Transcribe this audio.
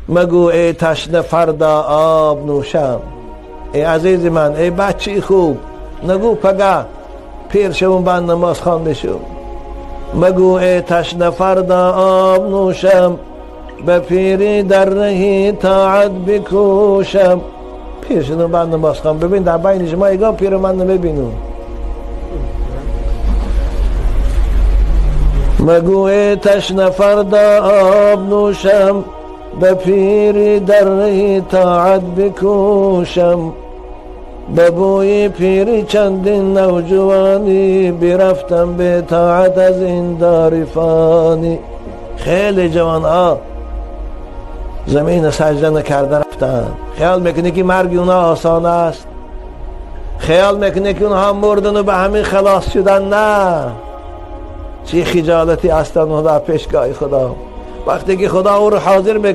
مگو ای تشنه فردا آب نوشم. ای عزیز من، ای بچه خوب، نگو پگه پیر شوم بند نماز خوانده شو. مگو ای تشنه فردا آب نوشم، به پیری در رهی طاعت بکوشم. پیر شدم بند نماز خوان. ببین در بین شما ایگاه پیر من نبینو. مگو ای تشنه فردا آب نوشم، به پیری در رهی طاعت بکوشم. به بوی پیری چندین نوجوانی، برفتم به طاعت از این دار فانی. خیلی جوان ها زمین سجده نکرده رفتن. خیال میکنی که مرگ اونها آسان است؟ خیال میکنی که اونها مردن و به همین خلاص شدن؟ نه، چی خجالتی هستن در پیشگاه خدا. وقتی که خدا او رو حاضر میکنه